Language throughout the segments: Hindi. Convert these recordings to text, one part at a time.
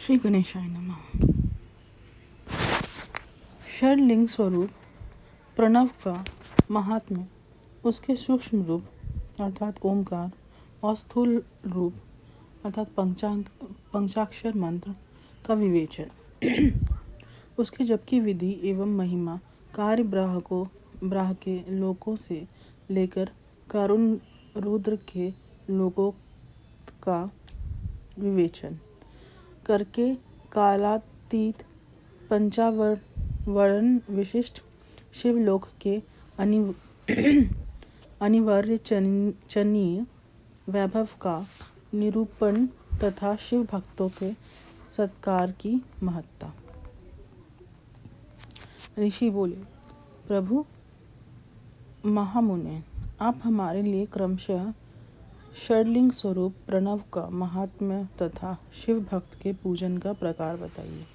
श्री गणेशाय नमः। षडलिंग स्वरूप प्रणव का महात्म्य, उसके सूक्ष्म रूप अर्थात ओमकार और स्थूल रूप अर्थात पंचाक्षर मंत्र का विवेचन। उसके जप की विधि एवं महिमा, कार्य ब्राह के लोकों से लेकर कारुण रुद्र के लोकों का विवेचन करके कालातीत पंचावरण विशिष्ट शिवलोक के अनिवार्य चनीय वैभव का निरूपण तथा शिव भक्तों के सत्कार की महत्ता। ऋषि बोले, प्रभु महामुने, आप हमारे लिए क्रमशः षडलिंग स्वरूप प्रणव का महात्म्य तथा शिव भक्त के पूजन का प्रकार बताइए।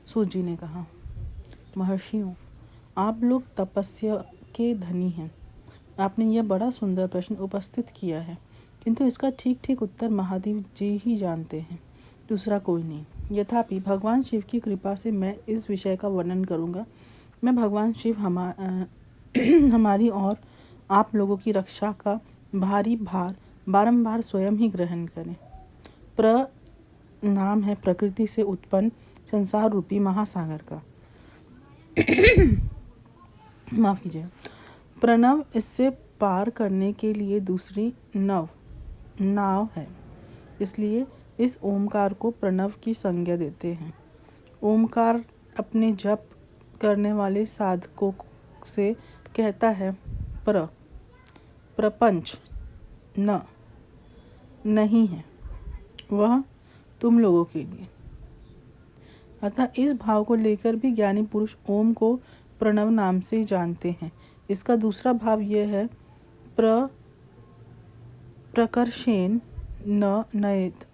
सूत जी ने कहा, महर्षियों, आप लोग तपस्या के धनी हैं। आपने यह बड़ा सुंदर प्रश्न उपस्थित किया है, किंतु इसका ठीक ठीक उत्तर महादेव जी ही जानते हैं, दूसरा कोई नहीं। यथापि भगवान शिव की कृपा से मैं इस विषय का वर्णन करूंगा। मैं भगवान शिव हमारी और आप लोगों की रक्षा का भारी भार बारंबार स्वयं ही ग्रहण करें। नाम है प्रकृति से उत्पन्न संसार रूपी महासागर का। माफ कीजिए। प्रणव इससे पार करने के लिए दूसरी नाव है, इसलिए इस ओमकार को प्रणव की संज्ञा देते हैं। ओमकार अपने जप करने वाले साधकों से कहता है, प्रपंच नहीं है, वह तुम लोगों के लिए। अतः इस भाव को लेकर भी ज्ञानी पुरुष ओम को प्रणव नाम से जानते हैं। इसका दूसरा भाव यह है, प्रकर्षेण न नयेत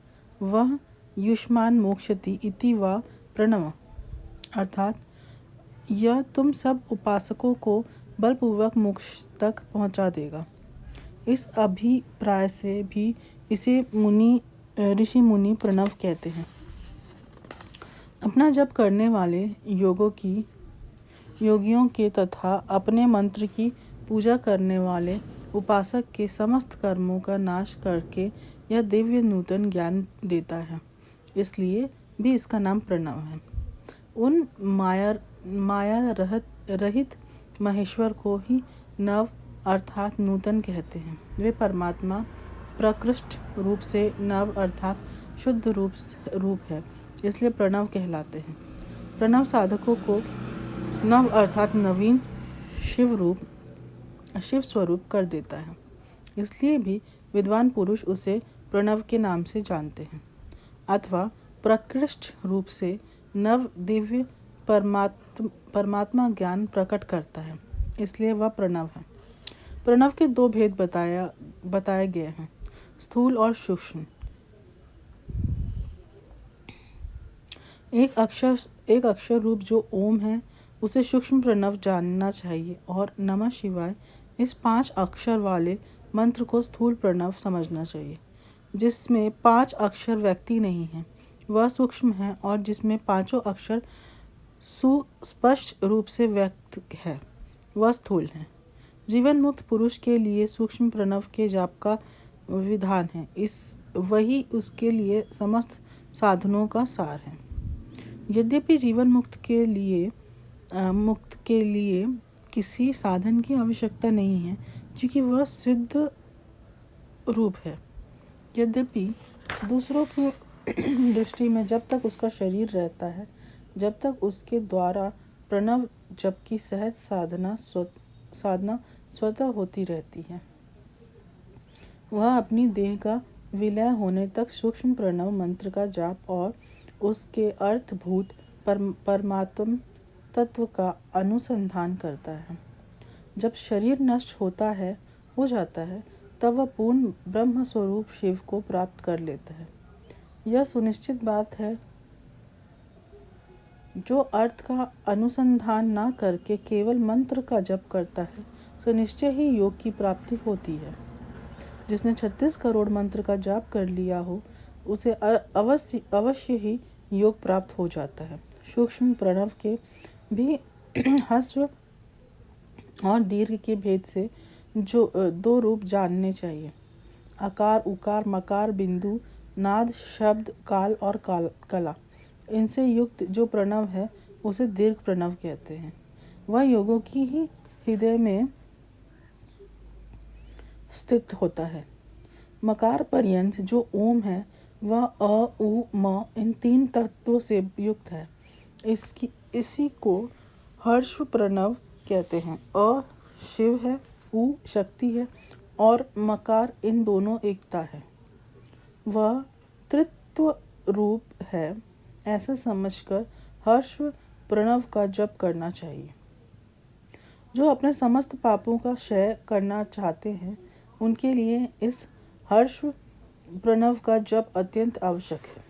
वह युष्मान मोक्षति इति वा प्रणव, अर्थात यह तुम सब उपासकों को बलपूर्वक मोक्ष तक पहुंचा देगा। इस अभिप्राय से भी इसे ऋषि मुनि प्रणव कहते हैं। अपना जप करने वाले योगियों के तथा अपने मंत्र की पूजा करने वाले उपासक के समस्त कर्मों का नाश करके यह दिव्य नूतन ज्ञान देता है, इसलिए भी इसका नाम प्रणव है। उन माया रहित महेश्वर को ही नव अर्थात नूतन कहते हैं। वे परमात्मा प्रकृष्ट रूप से नव अर्थात शुद्ध रूप है, इसलिए प्रणव कहलाते हैं। प्रणव साधकों को नव अर्थात नवीन शिव स्वरूप कर देता है, इसलिए भी विद्वान पुरुष उसे प्रणव के नाम से जानते हैं। अथवा प्रकृष्ट रूप से नव दिव्य परमात्मा ज्ञान प्रकट करता है, इसलिए वह प्रणव है। प्रणव के दो भेद बताए गए हैं, स्थूल और सूक्ष्म। एक अक्षर रूप जो ओम है, उसे सूक्ष्म प्रणव जानना चाहिए, और नमः शिवाय इस 5 अक्षर वाले मंत्र को स्थूल प्रणव समझना चाहिए। जिसमें 5 अक्षर व्यक्ति नहीं है, वह सूक्ष्म है, और जिसमें 5 अक्षर सुस्पष्ट रूप से व्यक्त है, वह स्थूल है। जीवन मुक्त पुरुष के लिए सूक्ष्म प्रणव के जाप का विधान है, वही उसके लिए समस्त साधनों का सार है। यद्यपि जीवन मुक्त के लिए किसी साधन की आवश्यकता नहीं है, क्योंकि वह सिद्ध रूप है। यद्यपि दूसरों की दृष्टि में जब तक उसका शरीर रहता है, जब तक उसके द्वारा प्रणव जप की सहज साधना स्वतः होती रहती है, वह अपनी देह का विलय होने तक सूक्ष्म प्रणव मंत्र का जाप और उसके अर्थभूत परमात्म तत्व का अनुसंधान करता है। जब शरीर नष्ट हो जाता है, तब वह पूर्ण ब्रह्म स्वरूप शिव को प्राप्त कर लेता है। यह सुनिश्चित बात है, जो अर्थ का अनुसंधान ना करके केवल मंत्र का जप करता है, सो निश्चय ही योग की प्राप्ति होती है। जिसने 36 करोड़ मंत्र का जाप कर लिया हो, उसे अवश्य ही योग प्राप्त हो जाता है। सूक्ष्म प्रणव के भी ह्रस्व और दीर्घ के भेद से जो दो रूप जानने चाहिए। आकार, उकार, मकार, बिंदु, नाद, शब्द, काल और कला, इनसे युक्त जो प्रणव है उसे दीर्घ प्रणव कहते हैं। वह योगों की ही हृदय में स्थित होता है। मकार पर्यंत जो ओम है वह अ, उ, म इन तीन तत्वों से युक्त है। इसी को हर्ष प्रणव कहते हैं। अ शिव है, उ शक्ति है और मकार इन दोनों एकता है। वह त्रित्व रूप है, ऐसा समझकर हर्ष प्रणव का जप करना चाहिए। जो अपने समस्त पापों का क्षय करना चाहते हैं उनके लिए इस हर्ष प्रणव का जप अत्यंत आवश्यक है।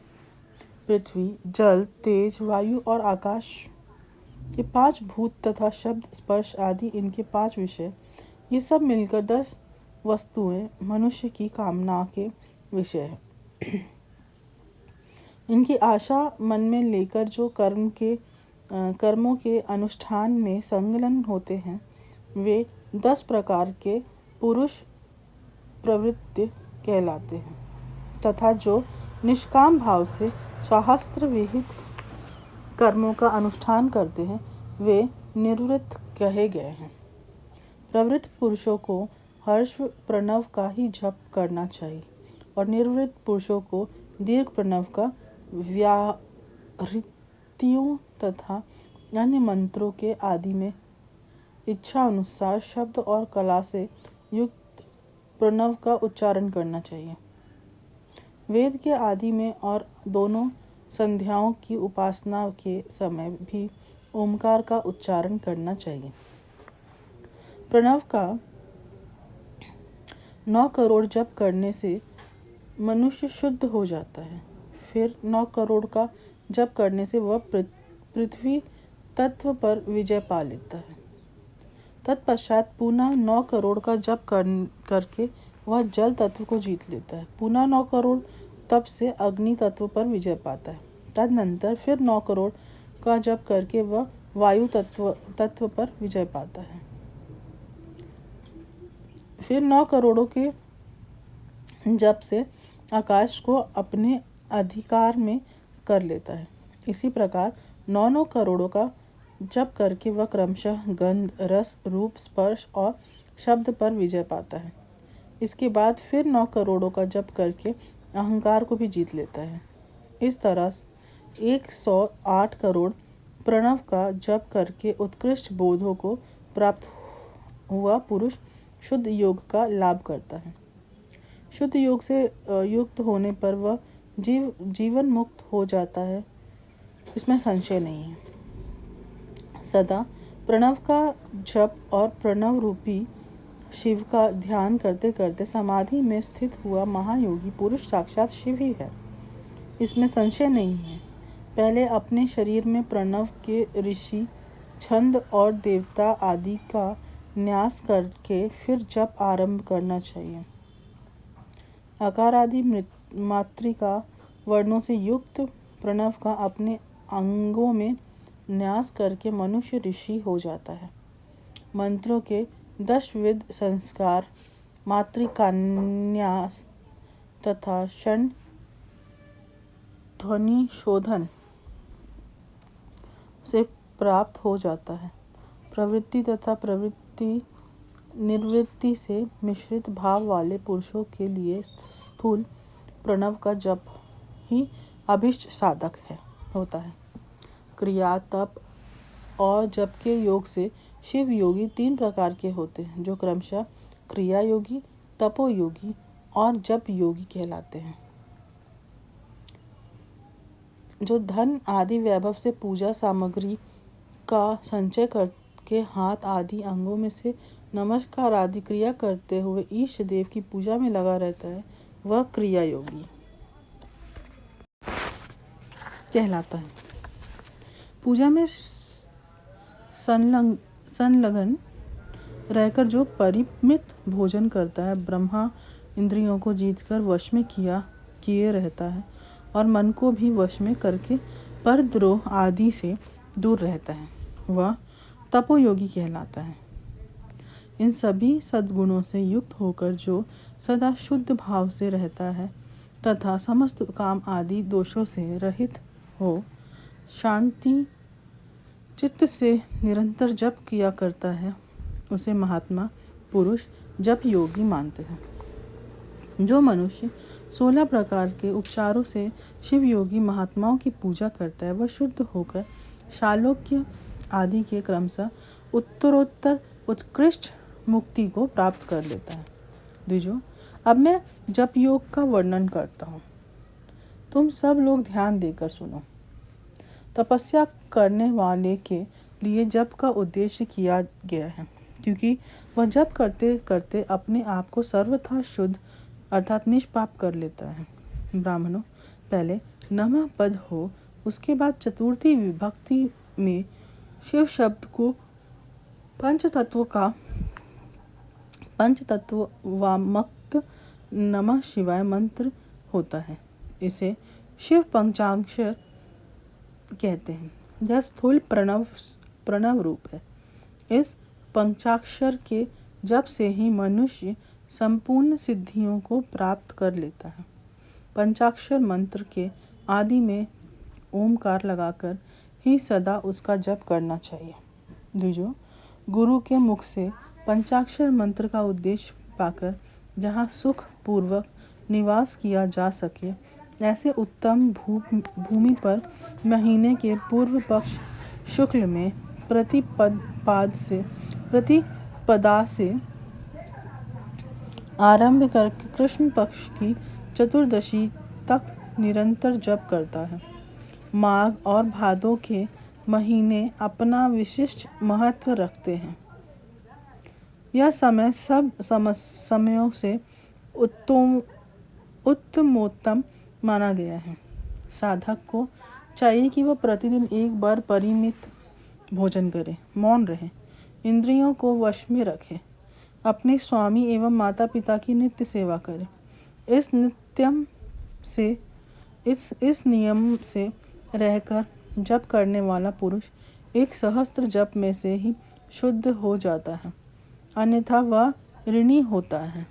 पृथ्वी, जल, तेज, वायु और आकाश के 5 भूत तथा शब्द, स्पर्श आदि इनके 5 विषय, ये सब मिलकर 10 वस्तुएं मनुष्य की कामना के विषय है। इनकी आशा मन में लेकर जो कर्मों के अनुष्ठान में संलग्न होते हैं वे 10 प्रकार के पुरुष प्रवृत्ति कहलाते हैं तथा जो निष्काम भाव से शास्त्र विहित कर्मों का अनुष्ठान करते हैं वे निवृत्त कहे गए हैं। प्रवृत्त पुरुषों को हर्ष प्रणव का ही जप करना चाहिए और निवृत्त पुरुषों को दीर्घ प्रणव का व्याहृतियों तथा अन्य मंत्रों के आदि में इच्छा अनुसार शब्द और कला से युक्त प्रणव का उच्चारण करना चाहिए। वेद के आदि में और दोनों संध्याओं की उपासना के समय भी ओमकार का उच्चारण करना चाहिए। प्रणव का 9 करोड़ जप करने से मनुष्य शुद्ध हो जाता है। फिर 9 करोड़ का जप करने से वह पृथ्वी तत्व पर विजय पा लेता है। तत्पश्चात पुनः 9 करोड़ का जप करके वह जल तत्व को जीत लेता है। पुनः 9 करोड़ तप से अग्नि तत्व पर विजय पाता है। तदनंतर फिर 9 करोड़ का जप करके वह वायु तत्व पर विजय पाता है। फिर 9 करोड़ों के जप से आकाश को अपने अधिकार में कर लेता है। इसी प्रकार 9 करोड़ों का जप करके वह क्रमशः गंध, रस, रूप, स्पर्श और शब्द पर विजय पाता है। इसके बाद फिर 9 करोड़ों का जप करके अहंकार को भी जीत लेता है। इस तरह 108 करोड़ प्रणव का जप करके उत्कृष्ट बोधों को प्राप्त हुआ पुरुष शुद्ध योग का लाभ करता है। शुद्ध योग से युक्त होने पर वह जीवन मुक्त हो जाता है, इसमें संशय नहीं है। सदा प्रणव का जप और प्रणव रूपी शिव का ध्यान करते करते समाधि में स्थित हुआ महायोगी पुरुष साक्षात शिव ही है, इसमें संशय नहीं है। पहले अपने शरीर में प्रणव के ऋषि, छंद और देवता आदि का न्यास करके फिर जप आरंभ करना चाहिए। आकार आदि मात्रिका वर्णों से युक्त प्रणव का अपने अंगों में न्यास करके मनुष्य ऋषि हो जाता है। मंत्रों के 10 विध संस्कार, मात्रिकान्यास तथा षण ध्वनि शोधन से प्राप्त हो जाता है। प्रवृत्ति तथा प्रवृत्ति निवृत्ति से मिश्रित भाव वाले पुरुषों के लिए स्थूल प्रणव का जप ही अभिष्ट साधक होता है। क्रिया, तप और जप के योग से शिव योगी 3 प्रकार के होते हैं, जो क्रमशः क्रिया योगी, तपो योगी और जप योगी कहलाते हैं। जो धन आदि वैभव से पूजा सामग्री का संचय करके हाथ आदि अंगों में से नमस्कार आदि क्रिया करते हुए ईश देव की पूजा में लगा रहता है, वह क्रिया योगी कहलाता है। पूजा में संलग्न रहकर जो परिमित भोजन करता है, ब्रह्मा इंद्रियों को जीतकर वश में किए रहता है, और मन को भी वश में करके परद्रोह आदि से दूर रहता है, वह तपोयोगी कहलाता है। इन सभी सद्गुणों से युक्त होकर जो सदा शुद्ध भाव से रहता है तथा समस्त काम आदि दोषों से रहित हो शांति चित्त से निरंतर जप किया करता है, उसे महात्मा पुरुष जप योगी मानते हैं। जो मनुष्य 16 प्रकार के उपचारों से शिव योगी महात्माओं की पूजा करता है, वह शुद्ध होकर शालोक्य आदि के क्रमशः उत्तरोत्तर उत्कृष्ट मुक्ति को प्राप्त कर लेता है। द्विजो, अब मैं जप योग का वर्णन करता हूँ, तुम सब लोग ध्यान देकर सुनो। तपस्या करने वाले के लिए जप का उद्देश्य किया गया है, क्योंकि वह जप करते करते अपने आप को सर्वथा शुद्ध अर्थात निष्पाप कर लेता है। ब्राह्मणों, पहले नमः पद हो, उसके बाद चतुर्थी विभक्ति में शिव शब्द को पंचतत्वात्मक नमः शिवाय मंत्र होता है। इसे शिव पंचाक्षर कहते हैं। यह स्थूल प्रणव रूप है। इस पंचाक्षर के जप से ही मनुष्य संपूर्ण सिद्धियों को प्राप्त कर लेता है। पंचाक्षर मंत्र के आदि में ओमकार लगाकर ही सदा उसका जप करना चाहिए। द्विजो, गुरु के मुख से पंचाक्षर मंत्र का उद्देश्य पाकर जहाँ सुख पूर्वक निवास किया जा सके, ऐसे उत्तम भूमि पर महीने के पूर्व पक्ष शुक्ल में प्रतिपदा से आरंभ करके कृष्ण पक्ष की चतुर्दशी तक निरंतर जप करता है। माघ और भादों के महीने अपना विशिष्ट महत्व रखते हैं। यह समय सब समयों से उत्तमोत्तम माना गया है। साधक को चाहिए कि वह प्रतिदिन एक बार परिमित भोजन करे, मौन रहे, इंद्रियों को वश में रखे, अपने स्वामी एवं माता पिता की नित्य सेवा करे। इस नियम से रहकर जप करने वाला पुरुष 1,000 जप में से ही शुद्ध हो जाता है, अन्यथा वह ऋणी होता है।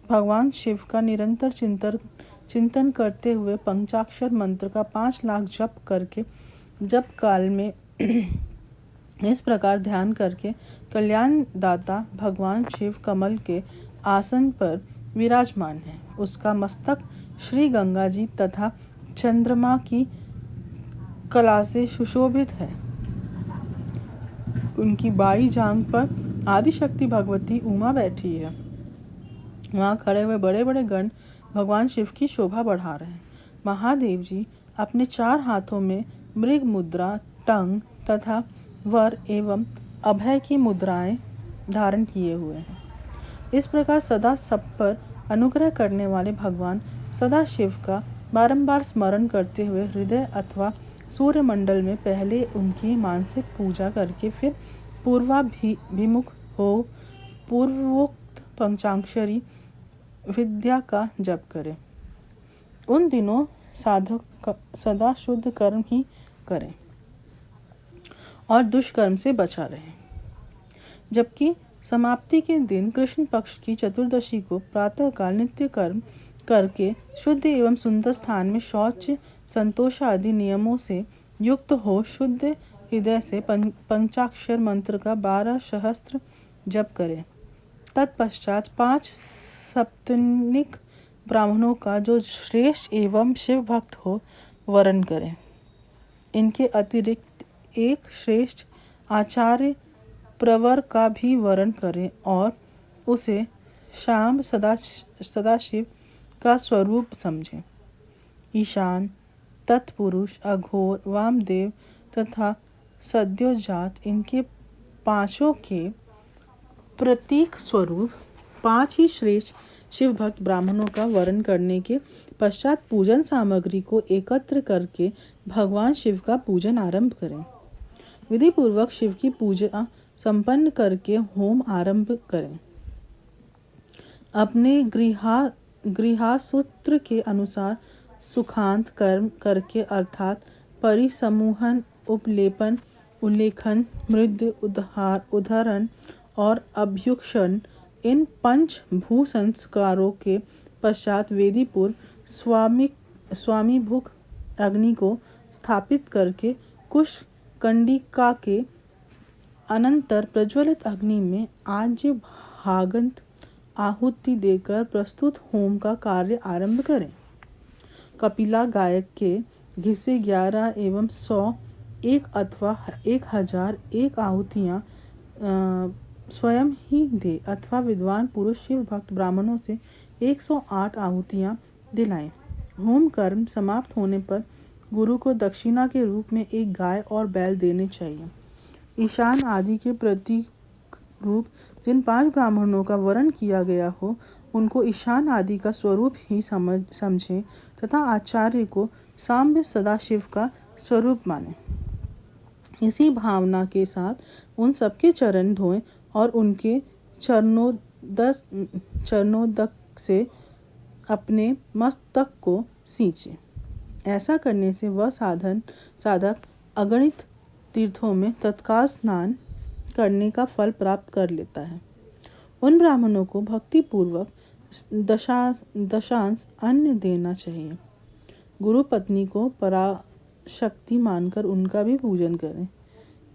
भगवान शिव का निरंतर चिंतन करते हुए पंचाक्षर मंत्र का 5 लाख जप करके जप काल में इस प्रकार ध्यान करके कल्याण दाता भगवान शिव कमल के आसन पर विराजमान है। उसका मस्तक श्री गंगा जी तथा चंद्रमा की कला से सुशोभित है। उनकी बाई जांघ पर आदिशक्ति भगवती उमा बैठी है। वहाँ खड़े हुए बड़े बड़े गण भगवान शिव की शोभा बढ़ा रहे हैं। महादेव जी अपने 4 हाथों में मृग मुद्रा, टंग तथा वर एवं अभय की मुद्राएं धारण किए हुए हैं। इस प्रकार सदा सब पर अनुग्रह करने वाले भगवान सदा शिव का बारंबार स्मरण करते हुए हृदय अथवा सूर्यमंडल में पहले उनकी मानसिक पूजा करके फिर पूर्वाभिमुख हो पूर्वोक्त पंचाक्षरी विद्या का जप करें। उन दिनों साधक सदा शुद्ध कर्म ही करें और दुष्कर्म से बचा रहे। जबकि समाप्ति के दिन कृष्ण पक्ष की चतुर्दशी को प्रातःकाल नित्य कर्म करके शुद्ध एवं सुंदर स्थान में शौच, संतोष आदि नियमों से युक्त हो शुद्ध हृदय से पंचाक्षर मंत्र का 12 सहस्त्र जप करें। तत्पश्चात 5 सप्तनिक ब्राह्मणों का जो श्रेष्ठ एवं शिव भक्त हो वरण करें। इनके अतिरिक्त एक श्रेष्ठ आचार्य प्रवर का भी वरण करें और उसे शाम सदाशिव का स्वरूप समझें। ईशान, तत्पुरुष, अघोर, वामदेव तथा सद्योजात इनके 5 के प्रतीक स्वरूप 5 ही श्रेष्ठ शिव भक्त ब्राह्मणों का वरण करने के पश्चात पूजन सामग्री को एकत्र करके भगवान शिव का पूजन आरंभ करें। विधि पूर्वक शिव की पूजा संपन्न करके होम आरंभ करें। अपने गृहासूत्र के अनुसार सुखांत कर्म करके अर्थात परिसमूहन, उपलेपन, उल्लेखन, मृद्य, उदाहरण और अभ्युक्षण, इन पंच भू संस्कारों के पश्चात वेदी पूर्व स्वामीभुक अग्नि को स्थापित करके कुश कंडिका के अनंतर प्रज्वलित अग्नि में आज्य भागंत आहुति देकर प्रस्तुत होम का कार्य आरंभ करें। कपिला गायक के घिसे 11 एवं 100, 1 अथवा 1000 एक आहुतियाँ स्वयं ही दे अथवा विद्वान पुरुष शिव भक्त ब्राह्मणों से 108 आहुतियाँ दिलाएं। होम कर्म समाप्त होने पर गुरु को दक्षिणा के रूप में एक गाय और बैल देने चाहिए। ईशान आदि के प्रतीक रूप जिन 5 ब्राह्मणों का वर्ण किया गया हो उनको ईशान आदि का स्वरूप ही समझें तथा आचार्य को साम्य सदाशिव का स्वरूप माने। इसी भावना के साथ उन सबके चरण धोएं और उनके चरणोदक से अपने मस्तक को सींचे। ऐसा करने से वह साधक अगणित तीर्थों में तत्काल स्नान करने का फल प्राप्त कर लेता है। उन ब्राह्मणों को भक्तिपूर्वक दशांश अन्न देना चाहिए। गुरु पत्नी को पराशक्ति मानकर उनका भी पूजन करें।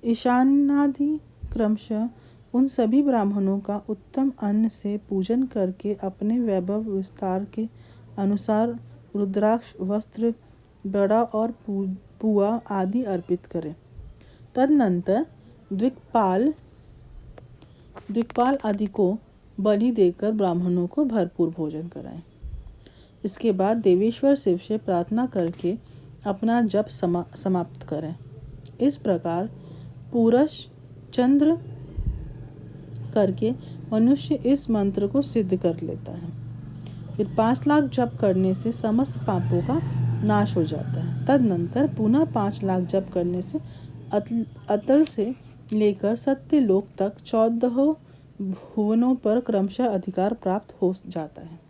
ईशानादि क्रमशः उन सभी ब्राह्मणों का उत्तम अन्न से पूजन करके अपने वैभव विस्तार के अनुसार रुद्राक्ष, वस्त्र, बड़ा और पुआ आदि अर्पित करें। तदनंतर दिक्पाल आदि को बलि देकर ब्राह्मणों को भरपूर भोजन कराएं। इसके बाद देवेश्वर शिव से प्रार्थना करके अपना जप समाप्त करें। इस प्रकार पूरश चंद्र करके मनुष्य इस मंत्र को सिद्ध कर लेता है। फिर 5 लाख जप करने से समस्त पापों का नाश हो जाता है। तदनंतर पुनः 5 लाख जप करने से अतल से लेकर सत्यलोक तक 14 भुवनों पर क्रमशः अधिकार प्राप्त हो जाता है।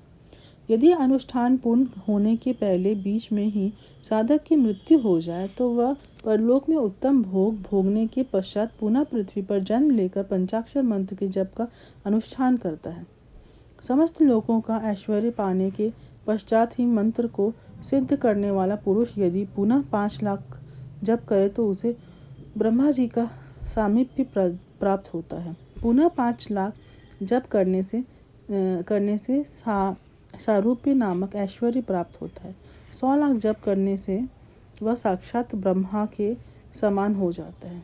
यदि अनुष्ठान पूर्ण होने के पहले बीच में ही साधक की मृत्यु हो जाए तो वह परलोक में उत्तम भोग भोगने के पश्चात पुनः पृथ्वी पर जन्म लेकर पंचाक्षर मंत्र के जप का अनुष्ठान करता है। समस्त लोगों का ऐश्वर्य पाने के पश्चात ही मंत्र को सिद्ध करने वाला पुरुष यदि पुनः 5 लाख जप करे तो उसे ब्रह्मा जी का सामीप्य प्राप्त होता है। पुनः 5 लाख जप करने से सारूप्य नामक ऐश्वर्य प्राप्त होता है। 100 लाख जप करने से वह साक्षात ब्रह्मा के समान हो जाता है।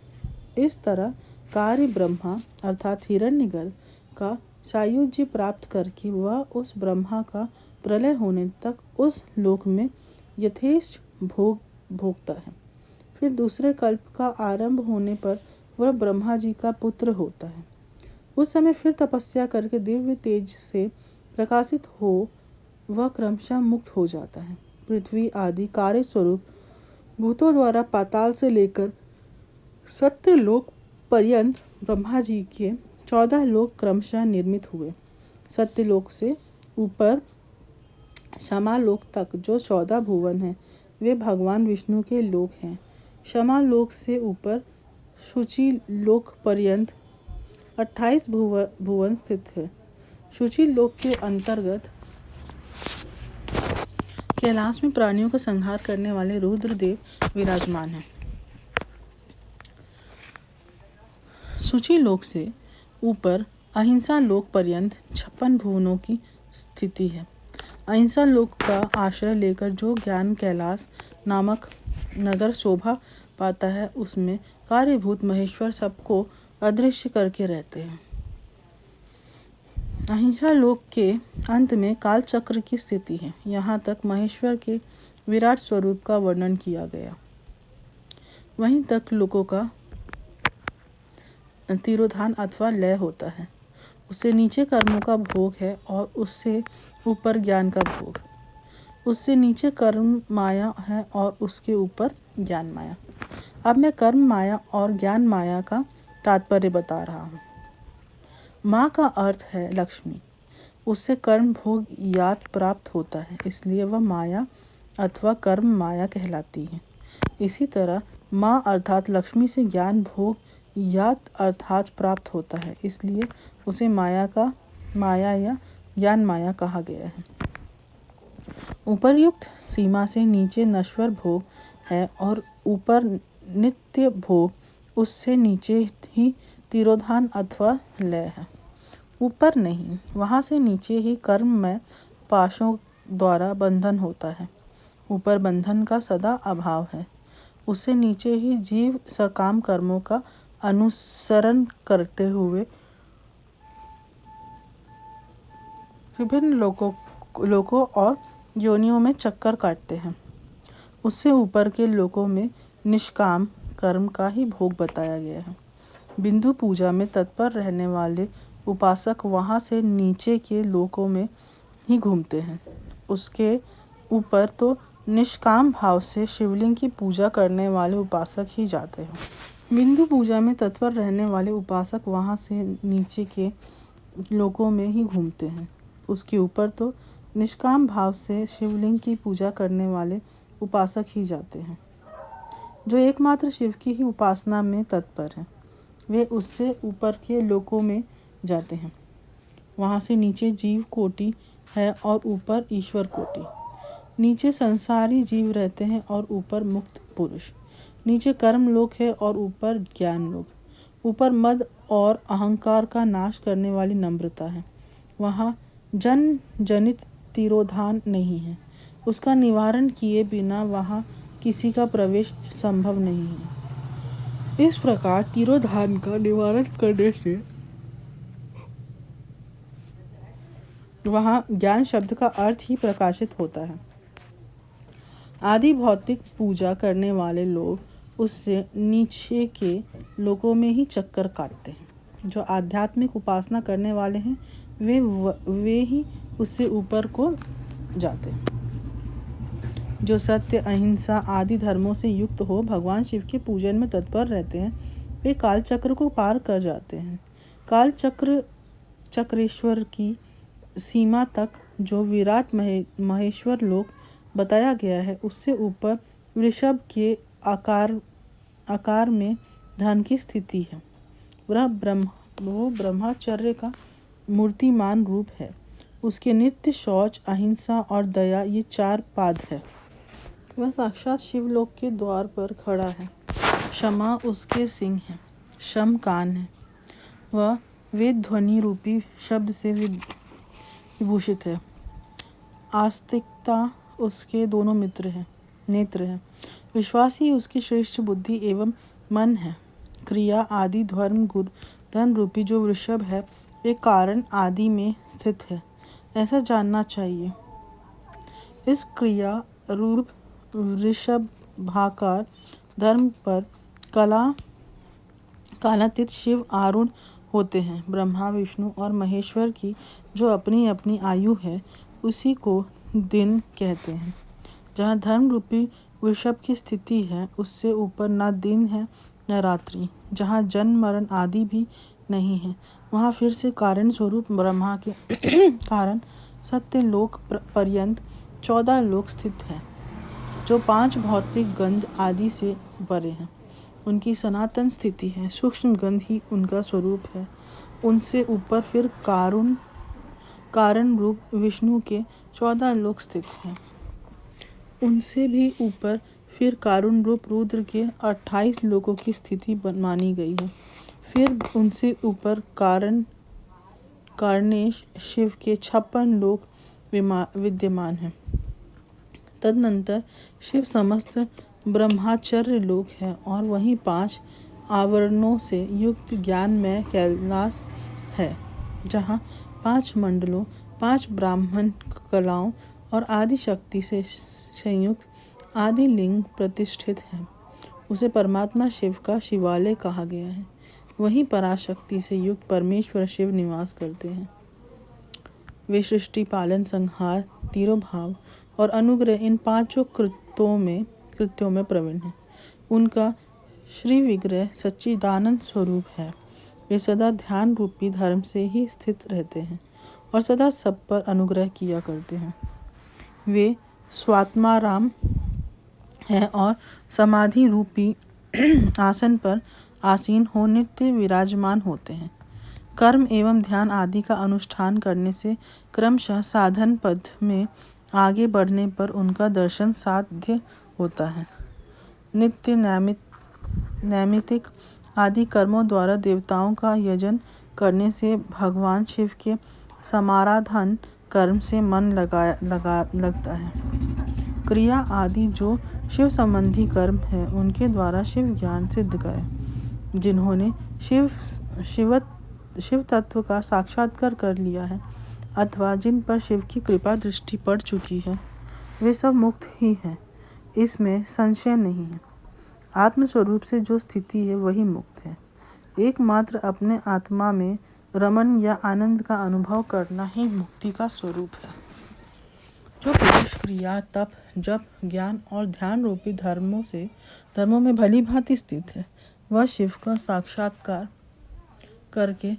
इस तरह कार्य ब्रह्मा अर्थात हिरण्यगर्भ का सायुज्य प्राप्त करके वह उस ब्रह्मा का प्रलय होने तक उस लोक में यथेष्ट भोग भोगता है। फिर दूसरे कल्प का आरंभ होने पर वह ब्रह्मा जी का पुत्र होता है। उस समय फिर तपस्या करके दिव्य तेज से प्रकाशित हो वह क्रमशः मुक्त हो जाता है। पृथ्वी आदि कार्य स्वरूप भूतों द्वारा पाताल से लेकर सत्यलोक पर्यंत ब्रह्मा जी के 14 लोक क्रमशः निर्मित हुए। सत्यलोक से ऊपर क्षमालोक तक जो 14 भुवन हैं वे भगवान विष्णु के लोक हैं। क्षमालोक से ऊपर शुचि लोक पर्यंत 28 भुवन स्थित है। शुचि लोक के अंतर्गत कैलाश में प्राणियों का संहार करने वाले रुद्रदेव विराजमान हैं। शुचि लोक से ऊपर अहिंसा लोक पर्यंत 56 भुवनों की स्थिति है। अहिंसा लोक का आश्रय लेकर जो ज्ञान कैलाश नामक नगर शोभा पाता है उसमें कार्यभूत महेश्वर सबको अदृश्य करके रहते हैं। अहिंसा लोक के अंत में काल चक्र की स्थिति है। यहाँ तक महेश्वर के विराट स्वरूप का वर्णन किया गया। वहीं तक लोकों का तिरोधान अथवा लय होता है। उससे नीचे कर्मों का भोग है और उससे ऊपर ज्ञान का भोग। उससे नीचे कर्म माया है और उसके ऊपर ज्ञान माया। अब मैं कर्म माया और ज्ञान माया का तात्पर्य बता रहा हूँ। माँ का अर्थ है लक्ष्मी। उससे कर्म भोग याद प्राप्त होता है, इसलिए वह माया अथवा कर्म माया कहलाती है। इसी तरह माँ अर्थात लक्ष्मी से ज्ञान भोग या अर्थात प्राप्त होता है, इसलिए उसे माया या ज्ञान माया कहा गया है। उपर्युक्त सीमा से नीचे नश्वर भोग है और ऊपर नित्य भोग, उससे नीचे ही तिरोधान अथवा लय है। ऊपर नहीं, वहाँ से नीचे ही कर्म में पाशों द्वारा बंधन होता है। ऊपर बंधन का सदा अभाव है, उससे नीचे ही जीव सकाम कर्मों का अनुसरण करते हुए विभिन्न लोकों और योनियों में चक्कर काटते हैं। उससे ऊपर के लोकों में निष्काम कर्म का ही भोग बताया गया है। बिंदु पूजा में तत्पर रहने वाले उपासक वहाँ से नीचे के लोकों में ही घूमते हैं। उसके ऊपर तो निष्काम भाव से शिवलिंग की पूजा करने वाले उपासक ही जाते हैं। बिंदु पूजा में तत्पर रहने वाले उपासक वहाँ से नीचे के लोकों में ही घूमते हैं। उसके ऊपर तो निष्काम भाव से शिवलिंग की पूजा करने वाले उपासक ही जाते हैं। जो एकमात्र शिव की ही उपासना में तत्पर हैं, वे उससे ऊपर के लोकों में जाते हैं। वहाँ से नीचे जीव कोटि है और ऊपर ईश्वर कोटि। नीचे संसारी जीव रहते हैं और ऊपर मुक्त पुरुष। नीचे कर्म लोक है और ऊपर ज्ञान लोक। ऊपर मद और अहंकार का नाश करने वाली नम्रता है। वहाँ जन जनित तिरोधान नहीं है। उसका निवारण किए बिना वहाँ किसी का प्रवेश संभव नहीं है। इस प्रकार तिरोधान का निवारण करने से वहाँ ज्ञान शब्द का अर्थ ही प्रकाशित होता है। आदि भौतिक पूजा करने वाले लोग उससे नीचे के लोकों में ही चक्कर काटते हैं। जो आध्यात्मिक उपासना करने वाले हैं, वे ही उससे ऊपर को जाते हैं। जो सत्य, अहिंसा आदि धर्मों से युक्त हो भगवान शिव के पूजन में तत्पर रहते हैं, वे काल चक्र को पार कर जाते हैं। काल चक्रेश्वर की सीमा तक जो विराट महेश्वर लोक बताया गया है, उससे ऊपर वृषभ के आकार में धन की स्थिति है। वो ब्रह्मचर्य का मूर्तिमान रूप है। उसके नित्य शौच, अहिंसा और दया ये 4 पाद है। वह साक्षात शिवलोक के द्वार पर खड़ा है। क्षमा उसके सिंह है, शम कान है। वह वेद ध्वनि रूपी शब्द से विभूषित है। आस्तिकता उसके दोनों नेत्र हैं। विश्वास ही उसकी श्रेष्ठ बुद्धि एवं मन है। क्रिया आदि धन रूपी जो वृषभ है, वे कारण आदि में स्थित है, ऐसा जानना चाहिए। इस क्रिया रूप वृषभाकार धर्म पर कालातीत शिव आरूढ़ होते हैं। ब्रह्मा, विष्णु और महेश्वर की जो अपनी अपनी आयु है, उसी को दिन कहते हैं। जहाँ धर्म रूपी वृषभ की स्थिति है, उससे ऊपर न दिन है न रात्रि। जहाँ जन्म मरण आदि भी नहीं है, वहाँ फिर से कारण स्वरूप ब्रह्मा के कारण सत्य लोक पर्यंत 14 लोक स्थित है, जो 5 भौतिक गंध आदि से परे हैं। उनकी सनातन स्थिति है। सूक्ष्म गंध ही उनका स्वरूप है। उनसे ऊपर फिर कारण रूप विष्णु के 14 लोक स्थित हैं। उनसे भी ऊपर फिर कारण रूप रुद्र के 28 लोकों की स्थिति मानी गई है। फिर उनसे ऊपर कारणेश शिव के 56 लोक विद्यमान हैं। तदनंतर शिव समस्त ब्रह्मचर्य लोक है और वहीं 5 आवरणों से युक्त ज्ञानमय कैलाश है, जहाँ 5 मंडलों, 5 ब्राह्मण कलाओं और आदि शक्ति से संयुक्त आदि लिंग प्रतिष्ठित है। उसे परमात्मा शिव का शिवालय कहा गया है। वहीं पराशक्ति से युक्त परमेश्वर शिव निवास करते हैं। वे सृष्टि, पालन, संहार, तिरोभाव और अनुग्रह इन 5 कृत्यों में प्रवीण हैं। उनका श्री विग्रह सच्चिदानंद स्वरूप है। वे सदा ध्यान रूपी धर्म से ही स्थित रहते हैं और सदा सब पर अनुग्रह किया करते हैं। वे स्वात्माराम है और समाधि रूपी आसन पर आसीन हो नित्य विराजमान होते हैं। कर्म एवं ध्यान आदि का अनुष्ठान करने से क्रमशः साधन पद में आगे बढ़ने पर उनका दर्शन साध्य होता है। नित्य नैमित्तिक आदि कर्मों द्वारा देवताओं का यजन करने से भगवान शिव के समाराधन कर्म से मन लगता है। क्रिया आदि जो शिव संबंधी कर्म है उनके द्वारा शिव ज्ञान सिद्ध करें। जिन्होंने शिव तत्व का साक्षात्कार कर लिया है अथवा जिन पर शिव की कृपा दृष्टि पड़ चुकी है वे सब मुक्त ही हैं, इसमें संशय नहीं है। आत्मस्वरूप से जो स्थिति है वही मुक्त है। एकमात्र अपने आत्मा में रमन या आनंद का अनुभव करना ही मुक्ति का स्वरूप है। जो पुरुष क्रिया, तप, जप, ज्ञान और ध्यान रूपी धर्मों में भली भांति स्थित है, वह शिव का साक्षात्कार करके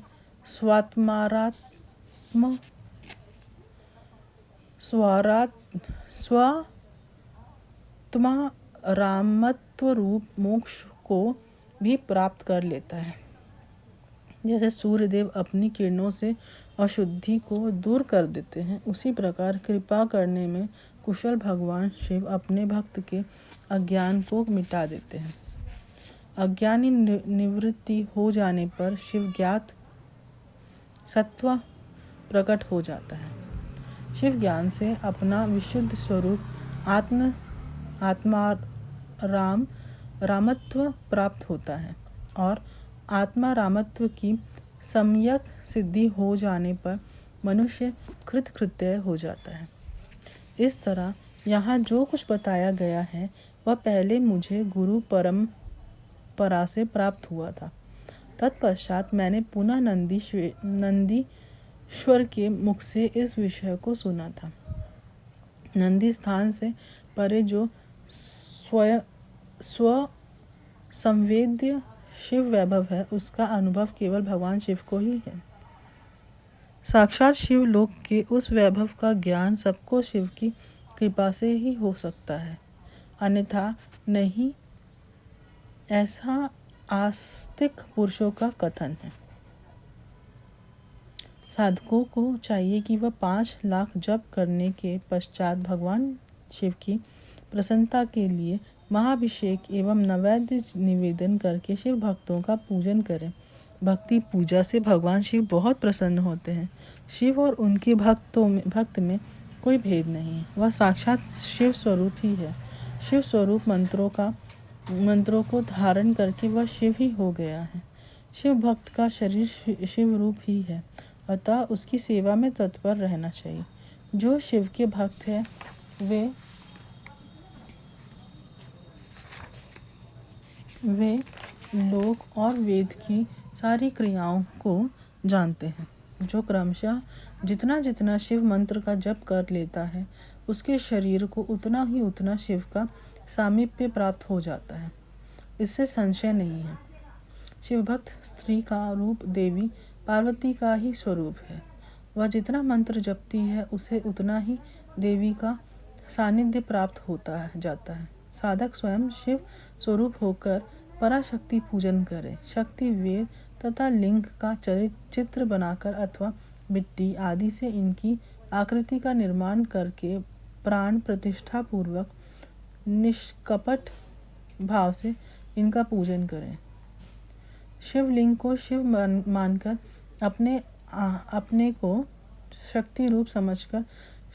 स्वात्मारामत्व रूप मोक्ष को भी प्राप्त कर लेता है। जैसे सूर्यदेव अपनी किरणों से अशुद्धि को दूर कर देते हैं, उसी प्रकार कृपा करने में कुशल भगवान शिव अपने भक्त के अज्ञान को मिटा देते हैं। अज्ञानी निवृत्ति हो जाने पर शिव ज्ञात सत्व प्रकट हो जाता है। शिव ज्ञान से अपना विशुद्ध स्वरूप रामत्व प्राप्त होता है और आत्मा रामत्व की सम्यक सिद्धि हो जाने पर मनुष्य कृतकृत्य हो जाता है। इस तरह यहाँ जो कुछ बताया गया है वह पहले मुझे गुरु परंपरा से प्राप्त हुआ था। तत्पश्चात मैंने पुनः नंदीश्वर के मुख से इस विषय को सुना था। नंदी स्थान से परे जो स्व संवेद्य शिव वैभव है उसका अनुभव केवल भगवान शिव को ही है। साक्षात शिव लोक के उस वैभव का ज्ञान सबको शिव की कृपा से ही हो सकता है, अन्यथा नहीं, ऐसा आस्तिक पुरुषों का कथन है। साधकों को चाहिए कि वह 5 लाख जप करने के पश्चात भगवान शिव की प्रसन्नता के लिए महाभिषेक एवं नैवेद्य निवेदन करके शिव भक्तों का पूजन करें। भक्ति पूजा से भगवान शिव बहुत प्रसन्न होते हैं। शिव और उनके भक्त में कोई भेद नहीं है, वह साक्षात शिव स्वरूप ही है। शिव स्वरूप मंत्रों को धारण करके वह शिव ही हो गया है। शिव भक्त का शरीर शिव रूप ही है, अतः उसकी सेवा में तत्पर रहना चाहिए। जो शिव के भक्त हैं वे लोक और वेद की सारी क्रियाओं को जानते हैं। जो क्रमशः जितना शिव मंत्र का जप कर लेता है उसके शरीर को उतना शिव का सामीप्य प्राप्त हो जाता है, इससे संशय नहीं है। शिव भक्त स्त्री का रूप देवी पार्वती का ही स्वरूप है। वह जितना मंत्र जपती है उसे उतना ही देवी का सानिध्य प्राप्त होता जाता है। साधक स्वयं शिव स्वरूप होकर पराशक्ति पूजन करे। शक्ति वेद तथा लिंग का चित्र बनाकर अथवा मिट्टी आदि से इनकी आकृति का निर्माण करके प्राण प्रतिष्ठा पूर्वक निष्कपट भाव से इनका पूजन करें। शिवलिंग को शिव मानकर अपने को शक्ति रूप समझकर,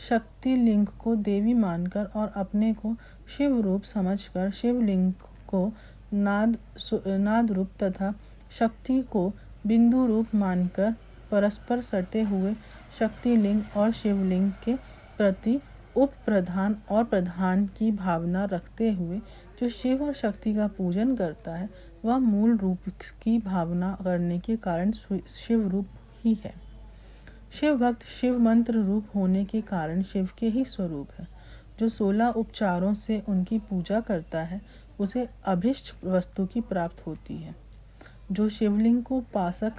शक्ति लिंग को देवी मानकर और अपने को शिव रूप समझकर शिवलिंग को नाद रूप तथा शक्ति को बिंदु रूप मानकर परस्पर सटे हुए शक्तिलिंग और शिवलिंग के प्रति उप प्रधान और प्रधान की भावना रखते हुए जो शिव और शक्ति का पूजन करता है वह मूल रूप की भावना करने के कारण शिव रूप ही है। शिव भक्त शिव मंत्र रूप होने के कारण शिव के ही स्वरूप है। जो 16 उपचारों से उनकी पूजा करता है उसे अभिष्ट वस्तु की प्राप्त होती है। जो शिवलिंग को पासक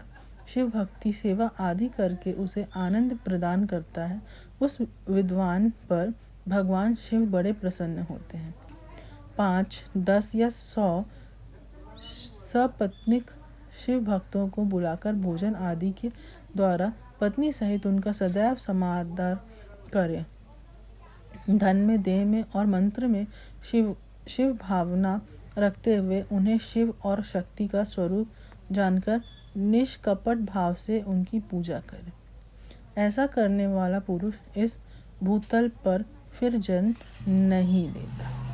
शिव भक्ति सेवा आदि करके उसे आनंद प्रदान करता है उस विद्वान पर भगवान शिव बड़े प्रसन्न होते हैं। 5, 10 या 100 सपत्नीक शिव भक्तों को बुलाकर भोजन आदि के द्वारा पत्नी सहित उनका सदैव समादर करें। धन में, देह में और मंत्र में शिव भावना रखते हुए उन्हें शिव और शक्ति का स्वरूप जानकर निष्कपट भाव से उनकी पूजा करें। ऐसा करने वाला पुरुष इस भूतल पर फिर जन्म नहीं लेता।